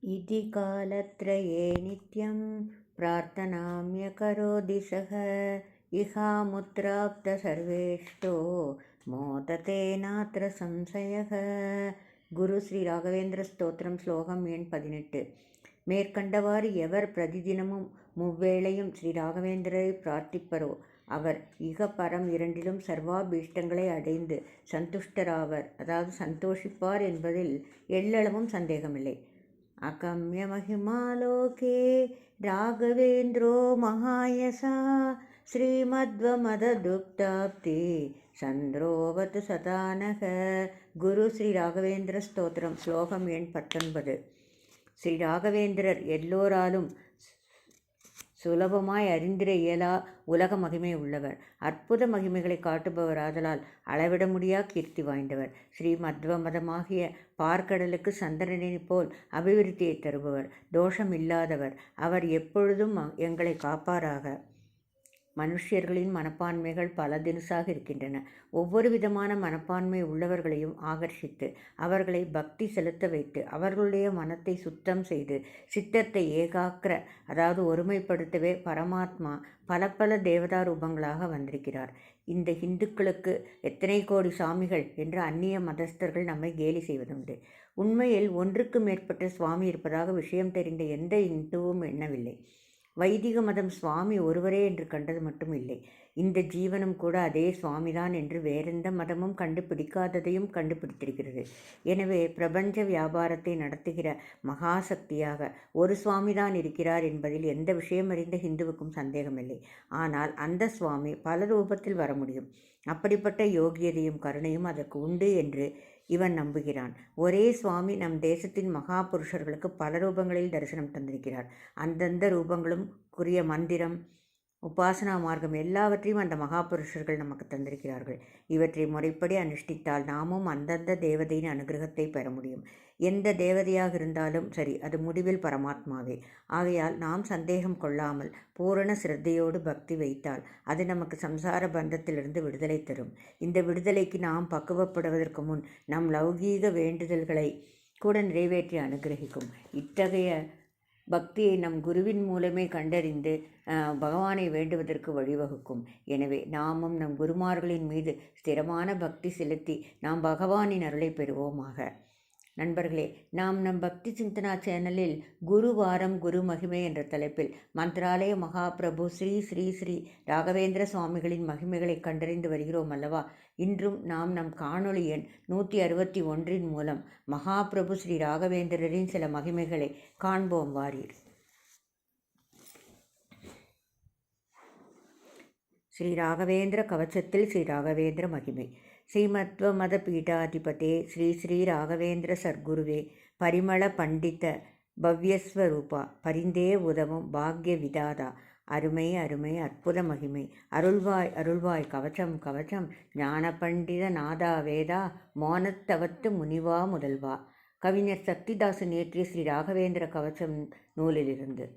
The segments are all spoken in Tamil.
इति कालत्रये नित्यं प्रार्थनाम्यकरोति सः इहामुत्राप्तसर्वेष्टो मोदते नात्र संशयः. குரு ஸ்ரீ ராகவேந்திர ஸ்தோத்திரம் ஸ்லோகம் எண் 18. மேற்கண்டவாறு எவர் பிரதிதினமும் முவ்வேளையும் ஸ்ரீ ராகவேந்திரரை பிரார்த்திப்பரோ அவர் இகப்பரம் இரண்டிலும் சர்வாபீஷ்டங்களை அடைந்து சந்துஷ்டராவர், அதாவது சந்தோஷிப்பார் என்பதில் எள்ளளவும் சந்தேகமில்லை. அகம்ய மகிமாலோகே ராகவேந்திரோ மகாயசா ஸ்ரீமத்வமததுக்தாப்தி சந்திரோவது சதானக. குரு ஸ்ரீ ராகவேந்திர ஸ்தோத்திரம் ஸ்லோகம் எண் 19. ஸ்ரீ ராகவேந்திரர் எல்லோராலும் சுலபமாய் அறிந்திர இயலா உலக மகிமை உள்ளவர். அற்புத மகிமைகளை காட்டுபவர் ஆதலால் அளவிட முடியா கீர்த்தி வாய்ந்தவர். ஸ்ரீ மத்வ மதமாகிய பார்க்கடலுக்கு சந்திரனை போல் அபிவிருத்தியை தருபவர். தோஷம் இல்லாதவர். அவர் எப்பொழுதும் எங்களை காப்பாராக. மனுஷர்களின் மனப்பான்மைகள் பல தினுசாக இருக்கின்றன. ஒவ்வொரு விதமான மனப்பான்மை உள்ளவர்களையும் ஆகர்ஷித்து அவர்களை பக்தி செலுத்த வைத்து அவர்களுடைய மனத்தை சுத்தம் செய்து சித்தத்தை ஏகாக்கிர, அதாவது ஒருமைப்படுத்தவே பரமாத்மா பல பல தேவதா ரூபங்களாக வந்திருக்கிறார். இந்த இந்துக்களுக்கு எத்தனை கோடி சாமிகள் என்று அந்நிய மதஸ்தர்கள் நம்மை கேலி செய்வதுண்டு. உண்மையில் ஒன்றுக்கு மேற்பட்ட சுவாமி இருப்பதாக விஷயம் தெரிந்த எந்த இந்துவும் எண்ணவில்லை. வைதிக மதம் சுவாமி ஒருவரே என்று கண்டது மட்டும் இல்லை, இந்த ஜீவனும் கூட அதே சுவாமிதான் என்று வேறெந்த மதமும் கண்டுபிடிக்காததையும் கண்டுபிடித்திருக்கிறது. எனவே பிரபஞ்ச வியாபாரத்தை நடத்துகிற மகாசக்தியாக ஒரு சுவாமிதான் இருக்கிறார் என்பதில் எந்த விஷயம் அறிந்த ஹிந்துவுக்கும் சந்தேகமில்லை. ஆனால் அந்த சுவாமி பல ரூபத்தில் வர முடியும். அப்படிப்பட்ட யோகியதையும் கருணையும் அதற்கு உண்டு என்று இவன் நம்புகிறான். ஒரே சுவாமி நம் தேசத்தின் மகா புருஷர்களுக்கு பல ரூபங்களில் தரிசனம் தந்திருக்கிறார். அந்தந்த ரூபங்களும் குறிய மந்திரம், உபாசனா மார்க்கம் எல்லாவற்றையும் அந்த மகாபுருஷர்கள் நமக்கு தந்திருக்கிறார்கள். இவற்றை முறைப்படி அனுஷ்டித்தால் நாமும் அந்தந்த தேவதையின் அனுகிரகத்தை பெற முடியும். எந்த தேவதையாக இருந்தாலும் சரி, அது முடிவில் பரமாத்மாவே. ஆகையால் நாம் சந்தேகம் கொள்ளாமல் பூரண சிரத்தையோடு பக்தி வைத்தால் அது நமக்கு சம்சார பந்தத்திலிருந்து விடுதலை தரும். இந்த விடுதலைக்கு நாம் பக்குவப்படுவதற்கு முன் நம் லௌகீக வேண்டுதல்களை கூட நிறைவேற்றி அனுகிரகிக்கும். இத்தகைய பக்தியை நம் குருவின் மூலமே கண்டறிந்து பகவானை வேண்டுவதற்கு வழிவகுக்கும். எனவே நாமும் நம் குருமார்களின் மீது ஸ்திரமான பக்தி செலுத்தி நாம் பகவானின் அருளை பெறுவோமாக. நண்பர்களே, நாம் நம் பக்தி சிந்தனா சேனலில் குரு வாரம் குரு மகிமை என்ற தலைப்பில் மந்திராலய மகாபிரபு ஸ்ரீ ஸ்ரீ ஸ்ரீ ராகவேந்திர சுவாமிகளின் மகிமைகளை கண்டறிந்து வருகிறோம் அல்லவா. இன்றும் நாம் நம் காணொளி எண் 161 மூலம் மகாபிரபு ஸ்ரீ ராகவேந்திரரின் சில மகிமைகளை காண்போம் வாரீர். ஸ்ரீ ராகவேந்திர கவச்சத்தில் ஸ்ரீ ராகவேந்திர மகிமை. ஸ்ரீமத்வ மத பீடாதிபதே ஸ்ரீ ஸ்ரீ ராகவேந்திர சர்க்குருவே பரிமள பண்டித பவ்யஸ்வரூபா பரிந்தே உதவும் பாக்ய விதாதா. அருமை அருமை அற்புத மகிமை. அருள்வாய் அருள்வாய் கவச்சம் கவச்சம் ஞான பண்டித நாதா வேதா மோனத்தவத்து முனிவா முதல்வா. கவிஞர் சக்திதாசன் இயற்றிய ஸ்ரீ ராகவேந்திர கவச்சம் நூலிலிருந்து.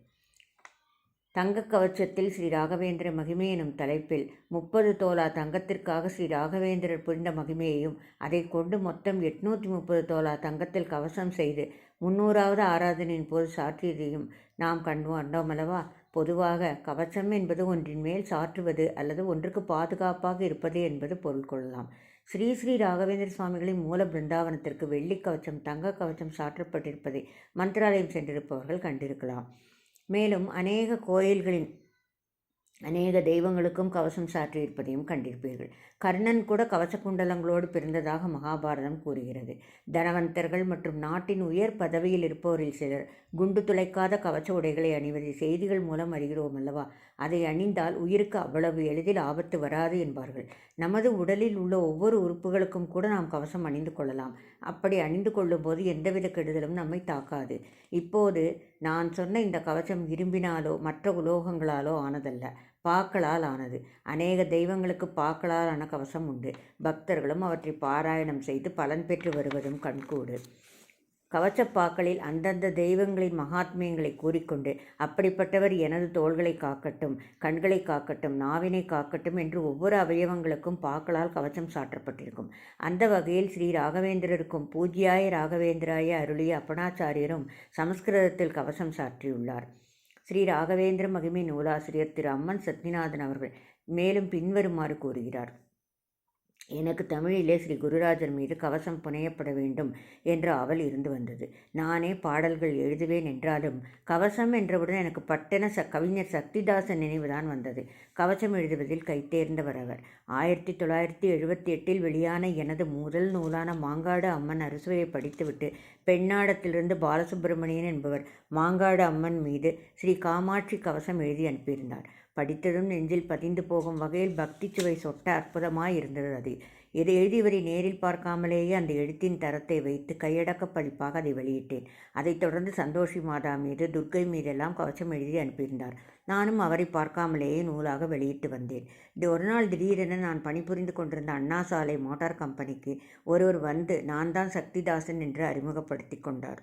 தங்க கவச்சத்தில் ஸ்ரீ ராகவேந்திர மகிமை எனும் தலைப்பில் 30 தோலா தங்கத்திற்காக ஸ்ரீ ராகவேந்திரர் புரிந்த மகிமையையும் அதை கொண்டு மொத்தம் 830 தோலா தங்கத்தில் கவசம் செய்து 300வது ஆராதனையின் போது சாற்றியதையும் நாம் கண்டோமல்லவா. பொதுவாக கவச்சம் என்பது ஒன்றின் மேல் சாற்றுவது அல்லது ஒன்றுக்கு பாதுகாப்பாக இருப்பது என்பது பொருள் கொள்ளலாம். ஸ்ரீ ஸ்ரீ ராகவேந்திர சுவாமிகளின் மூல பிருந்தாவனத்திற்கு வெள்ளி கவச்சம் தங்க கவச்சம் சாற்றப்பட்டிருப்பதை மந்திராலயம் சென்றிருப்பவர்கள் கண்டிருக்கலாம். மேலும் அநேக கோயில்களின் அநேக தெய்வங்களுக்கும் கவசம் சாற்றியிருப்பதையும் கண்டிருப்பீர்கள். கர்ணன் கூட கவச குண்டலங்களோடு பிறந்ததாக மகாபாரதம் கூறுகிறது. தனவந்தர்கள் மற்றும் நாட்டின் உயர் பதவியில் இருப்பவரில் சிலர் குண்டு துளைக்காத கவச உடைகளை அணிவதை செய்திகள் மூலம் அறிகிறோம் அல்லவா. அதை அணிந்தால் உயிருக்கு அவ்வளவு எளிதில் ஆபத்து வராது என்பார்கள். நமது உடலில் உள்ள ஒவ்வொரு உறுப்புகளுக்கும் கூட நாம் கவசம் அணிந்து கொள்ளலாம். அப்படி அணிந்து கொள்ளும் போது எந்தவித கெடுதலும் நம்மை தாக்காது. இப்போது நான் சொன்ன இந்த கவசம் இரும்பினாலோ மற்ற உலோகங்களாலோ ஆனதல்ல, பாக்களால் ஆனது. அநேக தெய்வங்களுக்கு பாக்களால் ஆன கவசம் உண்டு. பக்தர்களும் அவற்றை பாராயணம் செய்து பலன் பெற்று வருவதும் கண்கூடு. கவச்சப்பாக்களில் அந்தந்த தெய்வங்களின் மகாத்மியங்களை கூறிக்கொண்டு, அப்படிப்பட்டவர் எனது தோள்களை காக்கட்டும், கண்களை காக்கட்டும், நாவினை காக்கட்டும் என்று ஒவ்வொரு அவயவங்களுக்கும் பாக்களால் கவச்சம் சாற்றப்பட்டிருக்கும். அந்த வகையில் ஸ்ரீ ராகவேந்திரருக்கும் பூஜ்யாய ராகவேந்திராய அருளிய அப்பனாச்சாரியரும் சமஸ்கிருதத்தில் கவசம் சாற்றியுள்ளார். ஸ்ரீ ராகவேந்திர மகிமை நூலாசிரியர் திரு அம்மன் சத்யநாதன் அவர்கள் மேலும் பின்வருமாறு கூறுகிறார். எனக்கு தமிழிலே ஸ்ரீ குருராஜர் மீது கவசம் புனையப்பட வேண்டும் என்ற ஆவல் இருந்து வந்தது. நானே பாடல்கள் எழுதுவேன் என்றாலும் கவசம் என்றவுடன் எனக்கு பட்டென கவிஞர் சக்திதாசன் நினைவுதான் வந்தது. கவசம் எழுதுவதில் கைத்தேர்ந்தவர் அவர். 1978 வெளியான எனது முதல் நூலான மாங்காடு அம்மன் அரசுவையை படித்துவிட்டு பெண்ணாடத்திலிருந்து பாலசுப்பிரமணியன் என்பவர் மாங்காடு அம்மன் மீது ஸ்ரீ காமாட்சி கவசம் எழுதி அனுப்பியிருந்தார். படித்ததும் நெஞ்சில் பதிந்து போகும் வகையில் பக்தி சுவை சொட்ட அற்புதமாயிருந்தது அது. இதை எழுதியவரை நேரில் பார்க்காமலேயே அந்த எழுத்தின் தரத்தை வைத்து கையடக்க பதிப்பாக அதை வெளியிட்டேன். அதைத் தொடர்ந்து சந்தோஷி மாதா மீது, துர்க்கை மீதெல்லாம் கவசம் எழுதி அனுப்பியிருந்தார். நானும் அவரை பார்க்காமலேயே நூலாக வெளியிட்டு வந்தேன். ஒரு நாள் திடீரென நான் பணிபுரிந்து கொண்டிருந்த அண்ணா சாலை மோட்டார் கம்பெனிக்கு ஒருவர் வந்து நான் தான் சக்திதாசன் என்று அறிமுகப்படுத்தி கொண்டார்.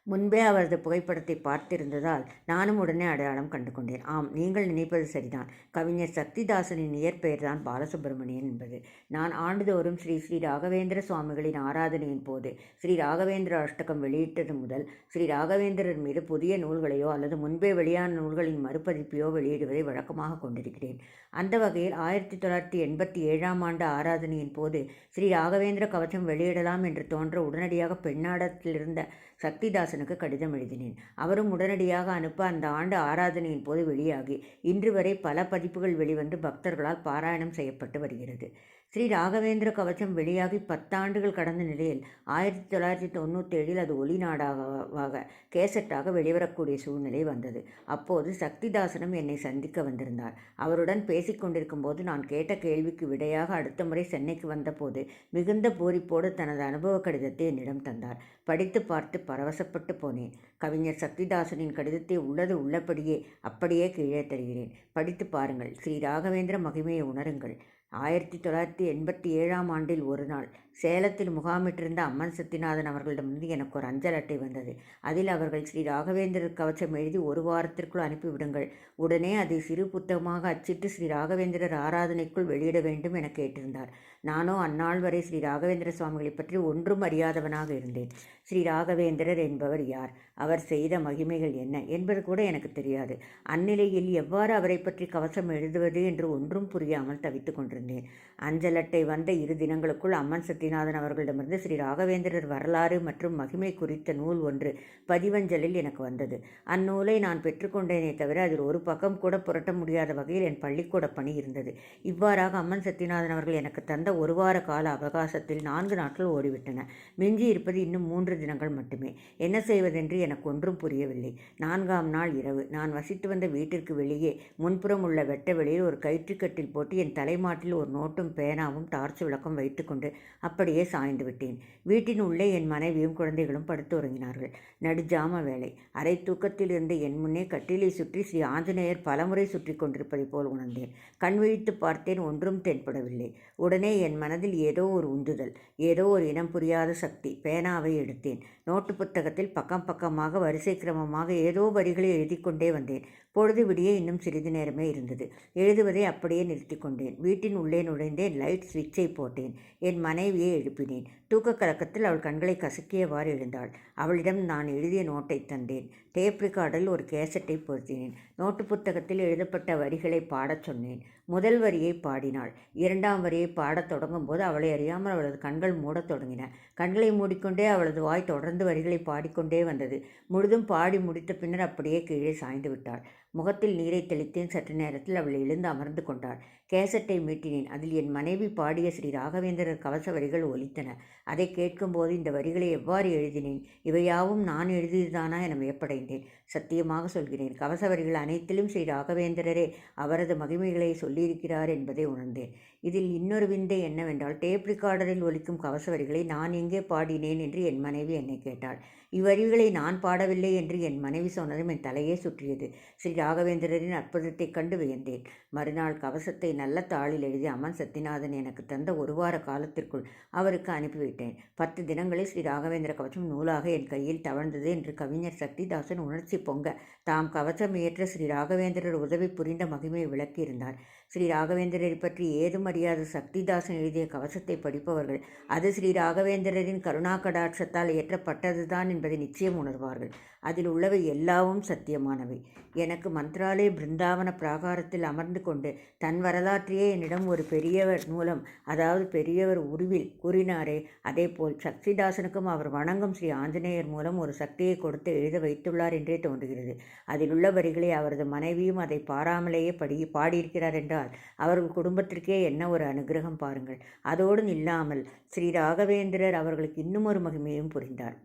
முன்பே அவரது புகைப்படத்தை பார்த்திருந்ததால் நானும் உடனே அடையாளம் கண்டு கொண்டேன். ஆம், நீங்கள் நினைப்பது சரிதான். கவிஞர் சக்திதாசனின் இயற்பெயர்தான் பாலசுப்பிரமணியன் என்பது. நான் ஆண்டுதோறும் ஸ்ரீ ஸ்ரீ ராகவேந்திர சுவாமிகளின் ஆராதனையின் போது ஸ்ரீ ராகவேந்திர அஷ்டகம் வெளியிட்டது முதல் ஸ்ரீ ராகவேந்திரர் மீது புதிய நூல்களையோ அல்லது முன்பே வெளியான நூல்களின் மறுபதிப்பையோ வெளியிடுவதை வழக்கமாக கொண்டிருக்கிறேன். அந்த வகையில் 1987 ஆராதனையின் போது ஸ்ரீ ராகவேந்திர கவச்சம் வெளியிடலாம் என்று தோன்ற உடனடியாக பெண்ணாடத்திலிருந்த சக்திதாசனுக்கு கடிதம் எழுதினேன். அவரும் உடனடியாக அனுப்ப அந்த ஆண்டு ஆராதனையின் போது வெளியாகி இன்று வரை பல பதிப்புகள் வெளிவந்து பக்தர்களால் பாராயணம் செய்யப்பட்டு வருகிறது. ஸ்ரீ ராகவேந்திர கவச்சம் வெளியாகி 10 ஆண்டுகள் கடந்த நிலையில் 1997 அது ஒலி நாடாக கேசட்டாக வெளிவரக்கூடிய சூழ்நிலை வந்தது. அப்போது சக்திதாசனும் என்னை சந்திக்க வந்திருந்தார். அவருடன் பேசிக்கொண்டிருக்கும் போது நான் கேட்ட கேள்விக்கு விடையாக அடுத்த முறை சென்னைக்கு வந்தபோது மிகுந்த பூரிப்போடு தனது அனுபவ கடிதத்தை என்னிடம் தந்தார். படித்து பார்த்து பரவசப்பட்டு போனேன். கவிஞர் சக்திதாசனின் கடிதத்தை உள்ளது உள்ளபடியே அப்படியே கீழே தருகிறேன். படித்து பாருங்கள். ஸ்ரீ ராகவேந்திர மகிமையை உணருங்கள். 1987 ஒரு நாள் சேலத்தில் முகாமிட்டிருந்த அம்மன் சத்யநாதன் அவர்களிடமிருந்து எனக்கு ஒரு அஞ்சல் அட்டை வந்தது. அதில் அவர்கள் ஸ்ரீ ராகவேந்திரர் கவச்சம் எழுதி 1 வாரத்திற்குள் அனுப்பிவிடுங்கள், உடனே அதை சிறு புத்தகமாக அச்சிட்டு ஸ்ரீ ராகவேந்திரர் ஆராதனைக்குள் வெளியிட வேண்டும் என கேட்டிருந்தார். நானோ அந்நாள் வரை ஸ்ரீ ராகவேந்திர சுவாமிகளை பற்றி ஒன்றும் அறியாதவனாக இருந்தேன். ஸ்ரீ ராகவேந்திரர் என்பவர் யார், அவர் செய்த மகிமைகள் என்ன என்பது கூட எனக்கு தெரியாது. அந்நிலையில் எவ்வாறு அவரை பற்றி கவசம் எழுதுவது என்று ஒன்றும் புரியாமல் தவித்து கொண்டிருந்தேன். அஞ்சல் அட்டை வந்த 2 தினங்களுக்குள் அம்மன் சத்யநாதன் அவர்களிடமிருந்து ஸ்ரீ ராகவேந்திரர் வரலாறு மற்றும் மகிமை குறித்த நூல் ஒன்று பதிவஞ்சலில் எனக்கு வந்தது. அந்நூலை நான் பெற்றுக்கொண்டேனே தவிர அதில் ஒரு பக்கம் கூட புரட்ட முடியாத வகையில் என் பள்ளிக்கூட பணி இருந்தது. இவ்வாறாக அம்மன் சத்யநாதன் அவர்கள் எனக்கு தந்த 1 வார கால அவகாசத்தில் 4 நாட்கள் ஓடிவிட்டன. மிஞ்சி இருப்பது இன்னும் 3 தினங்கள் மட்டுமே. என்ன செய்வதென்று எனக்கு ஒன்றும் புரியவில்லை. 4ஆம் நாள் இரவு நான் வசித்து வந்த வீட்டிற்கு வெளியே முன்புறம் உள்ள வெட்ட வெளியில் ஒரு கயிற்றுக்கட்டில் போட்டு என் தலைமாட்டில் ஒரு நோட்டும் பேனாவும் டார்ச் விளக்கம் வைத்துக்கொண்டு அப்படியே சாய்ந்து விட்டேன். வீட்டின் உள்ளே என் மனைவியும் குழந்தைகளும் படுத்து உறங்கினார்கள். நடுஜாம வேளை. அரை தூக்கத்தில் இருந்த என் முன்னே கட்டிலை சுற்றி ஸ்ரீ ஆஞ்சநேயர் பலமுறை சுற்றி கொண்டிருப்பதைப் போல் உணர்ந்தேன். கண் விழித்து பார்த்தேன், ஒன்றும் தென்படவில்லை. உடனே என் மனதில் ஏதோ ஒரு உந்துதல், ஏதோ ஒரு இனம் புரியாத சக்தி. பேனாவை எடுத்தேன். நோட்டு புத்தகத்தில் பக்கம் பக்கமாக வரிசை கிரமமாக ஏதோ வரிகளை எழுதி கொண்டே வந்தேன். பொழுது விடிய இன்னும் சிறிது நேரமே இருந்தது. எழுதுவதை அப்படியே நிறுத்தி கொண்டேன். வீட்டின் உள்ளே நுழைந்தேன். லைட் சுவிட்சை போட்டேன். என் மனைவியை எழுப்பினேன். தூக்க கலக்கத்தில் அவள் கண்களை கசக்கியவாறு எழுந்தாள். அவளிடம் நான் எழுதிய நோட்டை தந்தேன். டேப் ரெக்கார்டில் ஒரு கேசட்டை பொருத்தினேன். நோட்டு புத்தகத்தில் எழுதப்பட்ட வரிகளை பாடச் சொன்னேன். முதல் வரியை பாடினாள். 2ஆம் வரியை பாடத் தொடங்கும் போது அவளை அறியாமல் அவளது கண்கள் மூடத் தொடங்கின. கண்களை மூடிக்கொண்டே அவளது வாய் தொடர்ந்து வரிகளை பாடிக்கொண்டே வந்தது. முழுதும் பாடி முடித்த பின்னர் அப்படியே கீழே சாய்ந்து விட்டாள். முகத்தில் நீரை தெளித்தேன். சற்று நேரத்தில் அவள் எழுந்து அமர்ந்து கொண்டாள். கேசட்டை மீட்டினேன். அதில் என் மனைவி பாடிய ஸ்ரீ ராகவேந்திரர் கவச வரிகள் ஒலித்தன. அதை கேட்கும்போது இந்த வரிகளை எவ்வாறு எழுதினேன், இவையாவும் நான் எழுதியதுதானா என வியப்படைந்தேன். சத்தியமாக சொல்கிறேன், கவச வரிகள் அனைத்திலும் ஸ்ரீ ராகவேந்திரரே அவரது மகிமைகளை சொல்லியிருக்கிறார் என்பதை உணர்ந்தேன். இதில் இன்னொரு விந்தை என்னவென்றால், டேப் ரிகார்டரில் ஒலிக்கும் கவச வரிகளை நான் எங்கே பாடினேன் என்று என் மனைவி என்னை கேட்டாள். இவ்வரிகளை நான் பாடவில்லை என்று என் மனைவி சொன்னதும் என் தலையே சுற்றியது. ஸ்ரீ ராகவேந்திரரின் அற்புதத்தைக் கண்டு வியந்தேன். மறுநாள் கவசத்தை நல்ல தாளில் எழுதி அம்மன் சத்தியநாதன் எனக்கு தந்த ஒரு வார காலத்திற்குள் அவருக்கு அனுப்பிவிட்டேன். 10 தினங்களில் ஸ்ரீ ராகவேந்திர கவசம் நூலாக என் கையில் தவழ்ந்தது என்று கவிஞர் சக்திதாசன் உணர்ச்சி பொங்க தாம் கவசம் இயற்ற ஸ்ரீ ராகவேந்திரர் உதவி புரிந்த மகிமையை விளக்கியிருந்தார். ஸ்ரீ ராகவேந்திரரை பற்றி ஏதும் அறியாத சக்திதாசன் எழுதிய கவசத்தை படிப்பவர்கள் அது ஸ்ரீ ராகவேந்திரரின் கருணா கடாட்சத்தால் இயற்றப்பட்டதுதான் என்பதை நிச்சயம் உணர்வார்கள். அதில் உள்ளவை எல்லாவும் சத்தியமானவை. எனக்கு மந்த்ராலய பிருந்தாவன பிராகாரத்தில் அமர்ந்து கொண்டு தன் வரலாற்றையே என்னிடம் ஒரு பெரியவர் மூலம், அதாவது பெரியவர் உருவில் கூறினாரே, அதேபோல் சக்திதாசனுக்கும் அவர் வணங்கும் ஸ்ரீ ஆஞ்சநேயர் மூலம் ஒரு சக்தியை கொடுத்து எழுத வைத்துள்ளார் என்றே தோன்றுகிறது. அதில் உள்ள வரிகளை அவரது மனைவியும் அதை பாராமலேயே பாடியிருக்கிறார் என்றால் அவர்கள் குடும்பத்திற்கே என்ன ஒரு அனுகிரகம் பாருங்கள். அதோடு நில்லாமல் ஸ்ரீ ராகவேந்திரர் அவர்களுக்கு இன்னும் ஒரு மகிமையும் புரிந்தார்.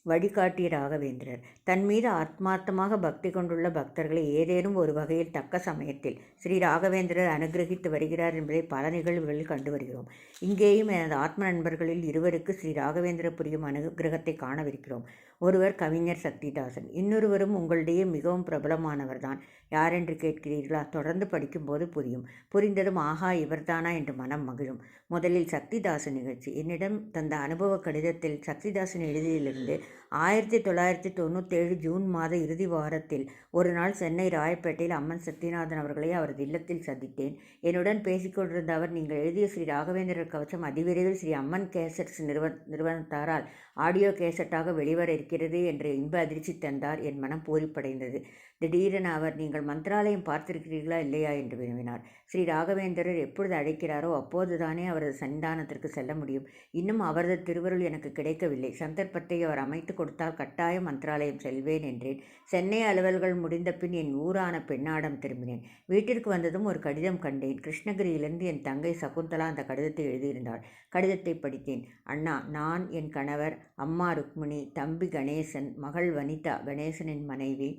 வழிகாட்டிய ராகவேந்திரர் தன் மீது ஆத்மார்த்தமாக பக்தி கொண்டுள்ள பக்தர்களை ஏதேனும் ஒரு வகையில் தக்க சமயத்தில் ஸ்ரீ ராகவேந்திரர் அனுகிரகித்து வருகிறார் என்பதை பல நிகழ்வுகளில் கண்டு வருகிறோம். இங்கேயும் எனது ஆத்ம நண்பர்களில் இருவருக்கு ஸ்ரீ ராகவேந்திர புரியும் அனுகிரகத்தை காணவிருக்கிறோம். ஒருவர் கவிஞர் சக்திதாசன், இன்னொருவரும் உங்களிடையே மிகவும் பிரபலமானவர்தான். யாரென்று கேட்கிறீர்களா? தொடர்ந்து படிக்கும்போது புரியும். புரிந்ததும் ஆஹா, இவர்தானா என்று மனம் மகிழும். முதலில் சக்திதாசன் நிகழ்ச்சி. என்னிடம் தந்த அனுபவ கடிதத்தில் சக்திதாசன் எழுதியிலிருந்து 1997 ஜூன் மாத இறுதி வாரத்தில் ஒரு நாள் சென்னை ராயப்பேட்டையில் அம்மன் சத்தியநாதன் அவர்களை அவரது இல்லத்தில் சந்தித்தேன். என்னுடன் பேசிக்கொண்டிருந்த அவர், நீங்கள் எழுதிய ஸ்ரீ ராகவேந்திரர் கவசம் அதிவிரைவில் ஸ்ரீ அம்மன் கேசட்ஸ் நிறுவனத்தாரால் ஆடியோ கேசட்டாக வெளிவர இருக்கிறது என்ற இன்ப அதிர்ச்சி தந்தார். என் மனம் பூரிப்படைந்தது. திடீரென அவர், நீங்கள் மந்திராலயம் பார்த்திருக்கிறீர்களா இல்லையா என்று வினவினார். ஸ்ரீ ராகவேந்திரர் எப்பொழுது அழைக்கிறாரோ அப்போதுதானே அவரது சன்னிதானத்திற்கு செல்ல முடியும். இன்னும் அவரது திருவருள் எனக்கு கிடைக்கவில்லை. சந்தர்ப்பத்தை அவர் அமைத்து கொடுத்தால் கட்டாயம் மந்திராலயம் செல்வேன் என்றேன். சென்னை அலுவல்கள் முடிந்த பின் என் ஊரான பெண்ணாடம் திரும்பினேன். வீட்டிற்கு வந்ததும் ஒரு கடிதம் கண்டேன். கிருஷ்ணகிரியிலிருந்து என் தங்கை சகுந்தலா அந்த கடிதத்தை எழுதியிருந்தாள். கடிதத்தை படித்தேன். அண்ணா, நான், என் கணவர், அம்மா ருக்மிணி, தம்பி கணேசன், மகள் வனிதா, கணேசனின் மனைவி,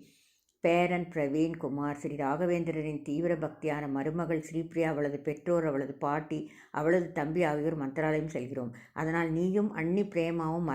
பேரன் பிரவீன் குமார், ஸ்ரீ ராகவேந்திரரின் தீவிர பக்தியான மருமகள் ஸ்ரீபிரியா, அவளது பெற்றோர், அவளது பாட்டி, அவளது தம்பி ஆகியோர் மந்திராலயம் செல்கிறோம். அதனால் நீயும் அண்ணி பிரேமாவும்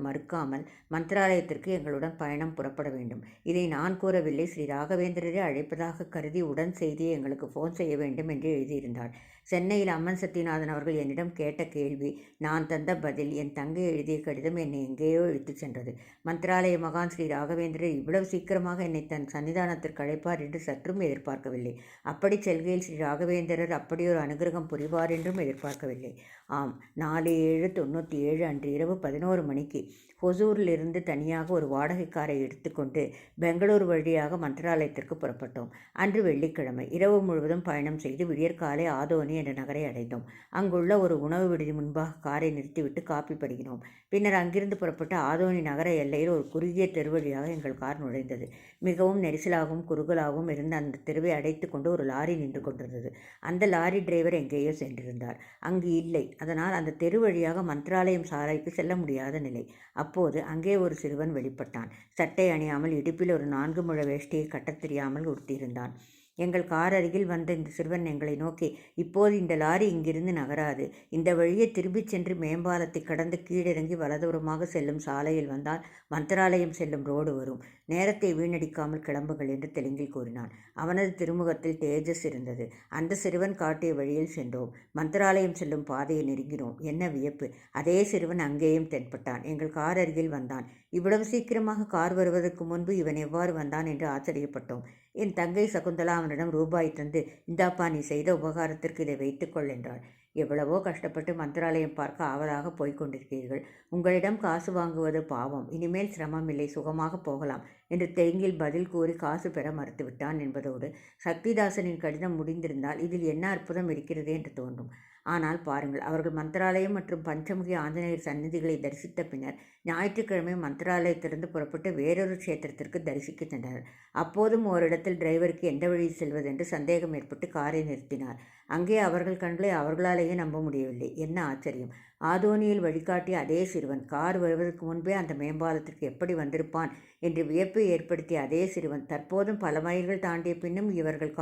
மறுக்காமல் மந்திராலயத்திற்கு எங்களுடன் பயணம் புறப்பட வேண்டும். இதை நான் கூறவில்லை, ஸ்ரீ ராகவேந்திரரை அழைப்பதாக கருதி உடன் செய்தியை எங்களுக்கு ஃபோன் செய்ய வேண்டும் என்று எழுதியிருந்தாள். சென்னையில் அம்மன் சத்தியநாதன் அவர்கள் என்னிடம் கேட்ட கேள்வி, நான் தந்த பதில், என் தங்கை எழுதிய கடிதம் என்னை எங்கேயோ இழுத்துச் சென்றது. மந்திராலய மகான் ஸ்ரீ ராகவேந்திரர் இவ்வளவு சீக்கிரமாக என்னை தன் சன்னிதானத்திற்கு அழைப்பார் என்று சற்றும் எதிர்பார்க்கவில்லை. அப்படி செல்கையில் ஸ்ரீ ராகவேந்திரர் அப்படி ஒரு அனுகிரகம் புரிவார் என்றும் எதிர்பார்க்கவில்லை. ஆம், 4/7/97 அன்று இரவு 11 மணிக்கு ஹொசூரிலிருந்து தனியாக ஒரு வாடகை காரை எடுத்துக்கொண்டு பெங்களூர் வழியாக மந்திராலயத்திற்கு புறப்பட்டோம். அன்று வெள்ளிக்கிழமை. இரவு முழுவதும் பயணம் செய்து விடியற்காலை ஆதோனி என்ற நகரை அடைந்தோம். அங்குள்ள ஒரு உணவு விடுதி முன்பாக காரை நிறுத்திவிட்டு காப்பி பருகினோம். பின்னர் அங்கிருந்து புறப்பட்டு ஆதோனி நகர எல்லையில் ஒரு குறுகிய தெரு வழியாக எங்கள் கார் நுழைந்தது. மிகவும் நெரிசலாகவும் குறுகலாகவும் இருந்த அந்த தெருவை அடைத்து கொண்டு ஒரு லாரி நின்று கொண்டிருந்தது. அந்த லாரி டிரைவர் எங்கேயோ சென்றிருந்தார். அங்கு இல்லை. அதனால் அந்த தெரு வழியாக மந்திராலயம் சாலைக்கு செல்ல முடியாத நிலை. அப்போது அங்கே ஒரு சிறுவன் வெளிப்பட்டான். சட்டை அணியாமல் இடுப்பில் ஒரு 4 முழ வேஷ்டியை கட்டத் தெரியாமல் உடுத்தியிருந்தான். எங்கள் கார் அருகில் வந்த இந்த சிறுவன் எங்களை நோக்கி, இப்போது இந்த லாரி இங்கிருந்து நகராது. இந்த வழியே திரும்பிச் சென்று மேம்பாலத்தை கடந்து கீழிறங்கி வலதுபுறமாக செல்லும் சாலையில் வந்தால் மந்திராலயம் செல்லும் ரோடு வரும். நேரத்தை வீணடிக்காமல் கிளம்புங்கள் என்று தெலுங்கில் கூறினான். அவனது திருமுகத்தில் தேஜஸ் இருந்தது. அந்த சிறுவன் காட்டிய வழியில் சென்றோம். மந்திராலயம் செல்லும் பாதையை நெருங்கினோம். என்ன வியப்பு! அதே சிறுவன் அங்கேயும் தென்பட்டான். எங்கள் கார் அருகில் வந்தான். இவ்வளவு சீக்கிரமாக கார் வருவதற்கு முன்பு இவன் எவ்வாறு வந்தான் என்று ஆச்சரியப்பட்டோம். என் தங்கை சகுந்தலா அவனிடம் ரூபாய் தந்து, இந்தாப்பா, நீ செய்த உபகாரத்திற்கு இதை வைத்துக்கொள் என்றாள். எவ்வளவோ கஷ்டப்பட்டு மந்திராலயம் பார்க்க ஆவலாக போய்க் கொண்டிருக்கிறீர்கள். உங்களிடம் காசு வாங்குவது பாவம். இனிமேல் சிரமம் இல்லை, சுகமாக போகலாம் என்று தெலுங்கில் பதில் கூறி காசு பெற மறுத்துவிட்டான் என்பதோடு சக்திதாசனின் கடிதம் முடிந்திருந்தால் இதில் என்ன அற்புதம் இருக்கிறது என்று தோன்றும். ஆனால் பாருங்கள், அவர்கள் மந்திராலயம் மற்றும் பஞ்சமுகி ஆஞ்சநேயர் சந்நிதிகளை தரிசித்த பின்னர் ஞாயிற்றுக்கிழமை மந்திராலயத்திலிருந்து புறப்பட்டு வேறொரு க்ஷேத்திரத்திற்கு தரிசிக்க சென்றனர். அப்போதும் ஓரிடத்தில் டிரைவருக்கு எந்த வழியில் செல்வதென்று சந்தேகம் ஏற்பட்டு காரை நிறுத்தினார். அங்கே அவர்கள் கண்களை அவர்களாலேயே நம்ப முடியவில்லை. என்ன ஆச்சரியம்! ஆதோனியில் வழிகாட்டிய அதே சிறுவன், கார் வருவதற்கு முன்பே அந்த மேம்பாலத்திற்கு எப்படி வந்திருப்பான் என்று வியப்பை ஏற்படுத்திய அதே சிறுவன், தற்போதும் பல மைல்கள் தாண்டிய பின்னும் இவர்கள்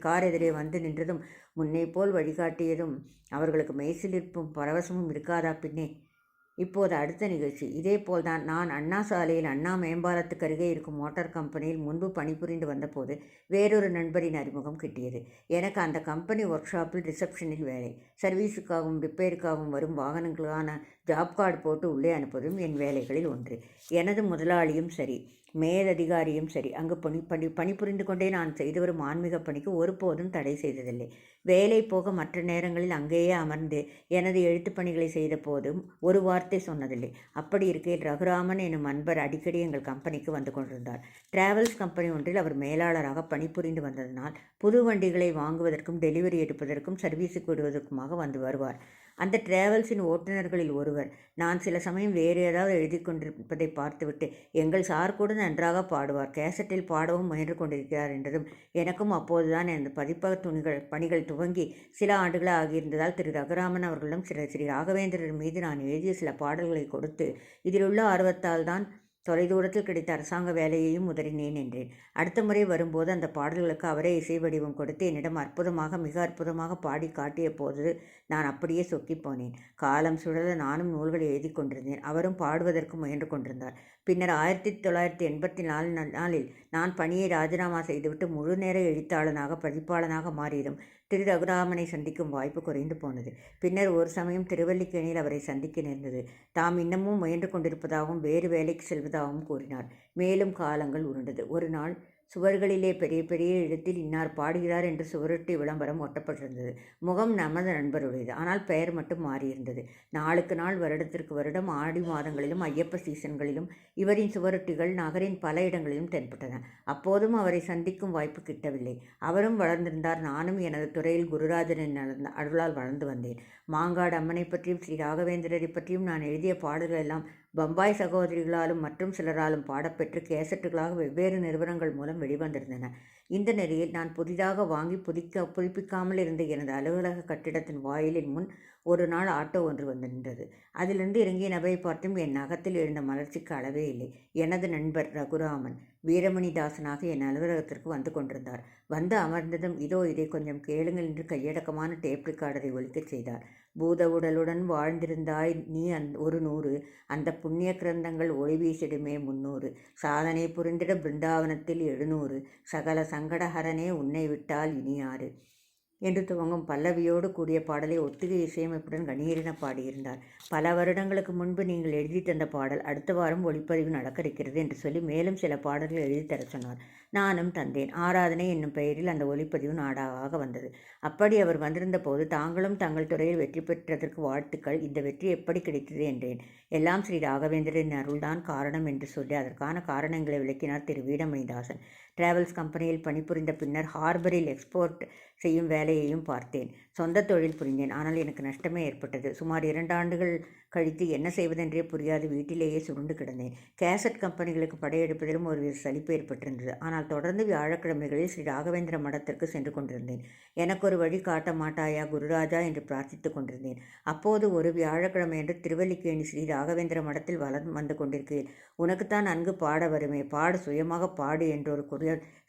கார் எதிரே வந்து நின்றதும் முன்னே போல் வழிகாட்டியதும் அவர்களுக்கு மெய்சிலிர்ப்பும் பரவசமும் இருக்காதா பின்னே? இப்போது அடுத்த நிகழ்ச்சி இதேபோல்தான். நான் அண்ணா சாலையில் அண்ணா மேம்பாலத்துக்கு அருகே இருக்கும் மோட்டார் கம்பெனியில் முன்பு பணிபுரிந்து வந்தபோது வேறொரு நண்பரின் அறிமுகம் கிட்டியது. எனக்கு அந்த கம்பெனி ஒர்க் ஷாப்பில் ரிசப்ஷனில் வேலை. சர்வீஸுக்காகவும் ரிப்பேருக்காகவும் வரும் வாகனங்களுக்கான ஜாப் கார்டு போட்டு உள்ளே அனுப்புவதும் என் வேலைகளில் ஒன்று. எனது முதலாளியும் சரி, மேலதிகாரியும் சரி, அங்கு பணிபுரிந்து கொண்டே நான் செய்து வரும் ஆன்மீக பணிக்கு ஒருபோதும் தடை செய்ததில்லை. வேலை போக மற்ற நேரங்களில் அங்கேயே அமர்ந்து எனது எழுத்துப் பணிகளை செய்த போதும் ஒரு வார்த்தை சொன்னதில்லை. அப்படி இருக்கையில் ரகுராமன் எனும் அன்பர் அடிக்கடி எங்கள் கம்பெனிக்கு வந்து கொண்டிருந்தார். டிராவல்ஸ் கம்பெனி ஒன்றில் அவர் மேலாளராக பணிபுரிந்து வந்ததனால் புது வண்டிகளை வாங்குவதற்கும் டெலிவரி எடுப்பதற்கும் சர்வீஸுக்கு விடுவதற்குமாக வந்து வருவார். அந்த டிராவல்ஸின் ஓட்டுநர்களில் ஒருவர் நான் சில சமயம் வேறு ஏதாவது எழுதி கொண்டிருப்பதை பார்த்துவிட்டு, எங்கள் சார் கூட நன்றாக பாடுவார், கேசட்டில் பாடவும் முயன்று கொண்டிருக்கிறார் என்றதும் எனக்கும் அப்போதுதான் எனது பதிப்பக பணிகள் துவங்கி சில ஆண்டுகள் ஆகியிருந்ததால் திரு ரகுராமன் அவர்களிடம் ஸ்ரீ ராகவேந்திரர் மீது நான் எழுதிய சில பாடல்களை கொடுத்து இதிலுள்ள ஆர்வத்தால் தான் தொலைதூரத்தில் கிடைத்த அரசாங்க வேலையையும் உதறினேன் என்றேன். அடுத்த முறை வரும்போது அந்த பாடல்களுக்கு அவரே இசை வடிவம் கொடுத்து என்னிடம் மிக அற்புதமாக பாடி காட்டிய போது நான் அப்படியே சொக்கி போனேன். காலம் சுழல நானும் நூல்களை எழுதி கொண்டிருந்தேன். அவரும் பாடுவதற்கு முயன்று கொண்டிருந்தார். பின்னர் 1984 நான் பணியை ராஜினாமா செய்துவிட்டு முழு நேர எழுத்தாளனாக பதிப்பாளனாக மாறியதும் திரு ரகுராமனை சந்திக்கும் வாய்ப்பு குறைந்து போனது. பின்னர் ஒரு சமயம் திருவல்லிக்கேணியில் அவரை சந்திக்க நேர்ந்தது. தாம் இன்னமும் முயன்று கொண்டிருப்பதாகவும் வேறு வேலைக்கு செல்வதாகவும் கூறினார். மேலும் காலங்கள் உருண்டது. ஒரு நாள் சுவர்களிலே பெரிய பெரிய எழுத்தில் இன்னார் பாடுகிறார் என்று சுவரொட்டி விளம்பரம் ஒட்டப்பட்டிருந்தது. முகம் நமது நண்பருடையது, ஆனால் பெயர் மட்டும் மாறியிருந்தது. நாளுக்கு நாள், வருடத்திற்கு வருடம், ஆடி மாதங்களிலும் ஐயப்ப சீசன்களிலும் இவரின் சுவரொட்டிகள் நகரின் பல இடங்களிலும் தென்பட்டன. அப்போதும் அவரை சந்திக்கும் வாய்ப்பு கிட்டவில்லை. அவரும் வளர்ந்திருந்தார். நானும் எனது துறையில் குருராஜனின் அருளால் வளர்ந்து வந்தேன். மாங்காடு அம்மனை பற்றியும் ஸ்ரீ ராகவேந்திரரை பற்றியும் நான் எழுதிய பாடல்கள் எல்லாம் பம்பாய் சகோதரிகளாலும் மற்றும் சிலராலும் பாடப்பெற்று கேசட்டுகளாக வெவ்வேறு நிறுவனங்கள் மூலம் வெளிவந்திருந்தன. இந்த நிலையில் நான் புதிதாக வாங்கி புதுப்பிக்காமல் இருந்த எனது அலுவலக கட்டிடத்தின் வாயிலின் முன் ஒரு நாள் ஆட்டோ ஒன்று வந்து நின்றது. அதிலிருந்து இறங்கிய நபரை பார்த்தும் என் நகத்தில் எழுந்த மலர்ச்சிக்கு அளவே இல்லை. எனது நண்பர் ரகுராமன் வீரமணிதாசனாக என் அலுவலகத்திற்கு வந்து கொண்டிருந்தார். வந்து அமர்ந்ததும், இதோ இதை கொஞ்சம் கேளுங்கள் என்று கையடக்கமான டேப் ரெக்கார்டரை ஒலிக்கச் செய்தார். பூத உடலுடன் வாழ்ந்திருந்தாய் நீ ஒரு 100, அந்த புண்ணிய கிரந்தங்கள் ஒளி வீசிடுமே 300, சாதனை புரிந்திட பிருந்தாவனத்தில் 700, சகல சங்கடஹரனே உன்னை விட்டால் இனி யாரு என்று துவங்கும் பல்லவியோடு கூடிய பாடலை ஒத்திகை இசையமைப்புடன் கணீரென பாடியிருந்தார். பல வருடங்களுக்கு முன்பு நீங்கள் எழுதி தந்த பாடல் அடுத்த வாரம் ஒளிப்பதிவு நடக்க இருக்கிறது என்று சொல்லி மேலும் சில பாடல்கள் எழுதி தர சொன்னார். நானும் தந்தேன். ஆராதனை என்னும் பெயரில் அந்த ஒளிப்பதிவு நாடாக வந்தது. அப்படி அவர் வந்திருந்த போது, தாங்களும் தங்கள் துறையில் வெற்றி பெற்றதற்கு வாழ்த்துக்கள், இந்த வெற்றி எப்படி கிடைத்தது என்றேன். எல்லாம் ஸ்ரீ ராகவேந்திரன் அருள்தான் காரணம் என்று சொல்லி அதற்கான காரணங்களை விளக்கினார் திரு வீரமணிதாசன். டிராவல்ஸ் கம்பெனியில் பணிபுரிந்த பின்னர் ஹார்பரில் எக்ஸ்போர்ட் செய்யும் வேலையையும் பார்த்தேன். சொந்த தொழில் புரிந்தேன். ஆனால் எனக்கு நஷ்டமே ஏற்பட்டது. சுமார் 2 ஆண்டுகள் கழித்து என்ன செய்வதென்றே புரியாது வீட்டிலேயே சுருண்டு கிடந்தேன். கேசட் கம்பெனிகளுக்கு படையெடுப்பதிலும் ஒரு சலிப்பு ஏற்பட்டிருந்தது. ஆனால் தொடர்ந்து வியாழக்கிழமைகளில் ஸ்ரீ ராகவேந்திர மடத்திற்கு சென்று கொண்டிருந்தேன். எனக்கு ஒரு வழி காட்ட மாட்டாயா குருராஜா என்று பிரார்த்தித்து கொண்டிருந்தேன். அப்போது ஒரு வியாழக்கிழமை என்று திருவல்லிக்கேணி ஸ்ரீ ராகவேந்திர மடத்தில் வளம் வந்து கொண்டிருக்கிறேன். உனக்குத்தான் நன்கு பாட வருமே, பாடு, சுயமாக பாடு என்றொரு குரல்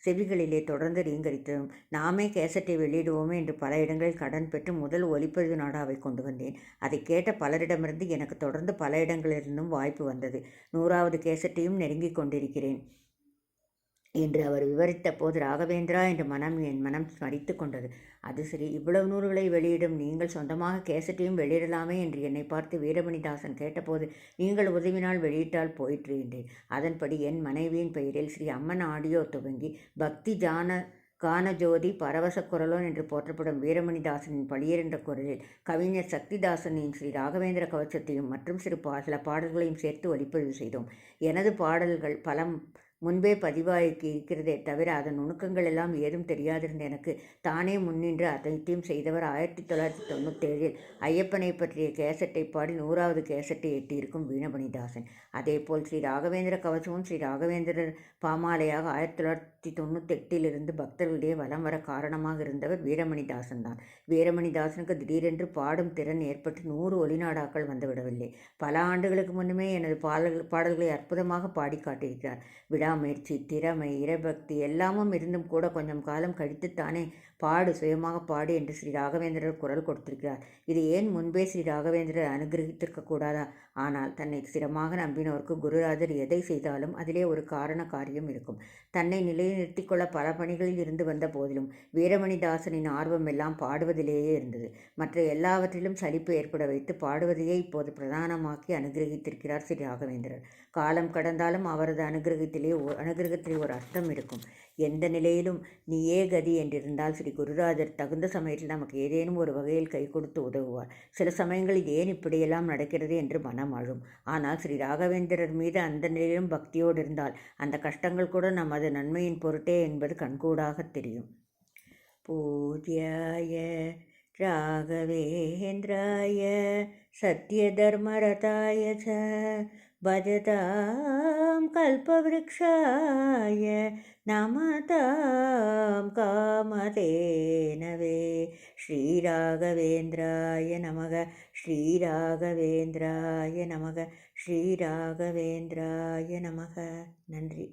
செவிகளிலே தொடர்ந்து ரீங்கரித்ததும், நாமே கேசட்டை வெளியிடுவோமே என்று பல இடங்களில் கடன் பெற்று முதல் ஒலிப்பதிவு நாடாவை கொண்டு வந்தேன். அதை கேட்ட பலரிடமிருந்து எனக்கு தொடர்ந்து பல இடங்களிலிருந்தும் வாய்ப்பு வந்தது. 100வது கேசட்டையும் நெருங்கிக் கொண்டிருக்கிறேன் என்று அவர் விவரித்த போது, ராகவேந்திரா என்று என் மனம் ஸ்மரித்து கொண்டது. அது சரி, இவ்வளவு நூல்களை வெளியிடும் நீங்கள் சொந்தமாக கேசட்டையும் வெளியிடலாமே என்று என்னை பார்த்து வீரமணிதாசன் கேட்டபோது, நீங்கள் உதவினால் வெளியிட்டால் போயிற்று என்றேன். அதன்படி என் மனைவியின் பெயரில் ஸ்ரீ அம்மன் ஆடியோ துவங்கி பக்தி கானஜோதி பரவச குரலோன் என்று போற்றப்படும் வீரமணிதாசனின் பளியர் என்ற குரலில் கவிஞர் சக்திதாசனின் ஸ்ரீ ராகவேந்திர கவச்சத்தையும் மற்றும் சில பாடல்களையும் சேர்த்து ஒலிப்பதிவு செய்தோம். எனது பாடல்கள் முன்பே பதிவாகி இருக்கிறதே தவிர அதன் நுணுக்கங்கள் எல்லாம் ஏதும் தெரியாதிருந்த எனக்கு தானே முன்னின்று அனைத்தையும் செய்தவர் 1997 ஐயப்பனை பற்றிய கேசட்டை பாடி 100வது கேசட்டை எட்டியிருக்கும் வீணமணிதாசன். அதேபோல் ஸ்ரீ ராகவேந்திர கவசமும் ஸ்ரீ ராகவேந்திரர் பாமாலையாக 1998 பக்தர்களிடையே வலம் வர காரணமாக இருந்தவர் வீரமணிதாசன் தான். வீரமணிதாசனுக்கு திடீரென்று பாடும் திறன் ஏற்பட்டு 100 ஒளிநாடாக்கள் வந்துவிடவில்லை. பல ஆண்டுகளுக்கு முன்னுமே எனது பாடல்களை அற்புதமாக பாடி காட்டியிருக்கிறார். விடாமுயற்சி, திறமை, இறைபக்தி எல்லாமும் இருந்தும் கூட கொஞ்சம் காலம் கழித்துத்தானே சுயமாக பாடு என்று ஸ்ரீ ராகவேந்திரர் குரல் கொடுத்திருக்கிறார். இது ஏன் முன்பே ஸ்ரீ ராகவேந்திரர் அனுகிரகித்திருக்க கூடாதா? ஆனால் தன்னை ஸ்திரமாக நம்பினோருக்கு குருராஜர் எதை செய்தாலும் அதிலே ஒரு காரண காரியம் இருக்கும். தன்னை நிலைநிறுத்திக் கொள்ள பல பணிகளில் இருந்து வந்த போதிலும் வீரமணிதாசனின் ஆர்வம் எல்லாம் பாடுவதிலேயே இருந்தது. மற்ற எல்லாவற்றிலும் சலிப்பு ஏற்பட வைத்து பாடுவதையே இப்போது பிரதானமாக்கி அனுகிரகித்திருக்கிறார் ஸ்ரீ ராகவேந்திரர். காலம் கடந்தாலும் அவரது அனுகிரகத்திலே ஒரு அர்த்தம் இருக்கும். எந்த நிலையிலும் நீயே கதி என்றிருந்தால் ஸ்ரீ குருராஜர் தகுந்த சமயத்தில் நமக்கு ஏதேனும் ஒரு வகையில் கை கொடுத்து உதவுவார். சில சமயங்களில் ஏன் இப்படியெல்லாம் நடக்கிறது என்று மனம் அழும். ஆனால் ஸ்ரீ ராகவேந்திரர் மீது அந்த நிலையிலும் பக்தியோடு இருந்தால் அந்த கஷ்டங்கள் கூட நமது நன்மையின் பொருட்டே என்பது கண்கூடாக தெரியும். பூஜ்யாய ராகவேந்திராய சத்யதர்மரதாய ச பஜதாம் கல்பவ்ருக்ஷாய நமதாம் காமதேனவே. ஸ்ரீராகவேந்திராய நமக ஸ்ரீராகவேந்திராய நமக ஸ்ரீராகவேந்திராய நமக. நன்றி.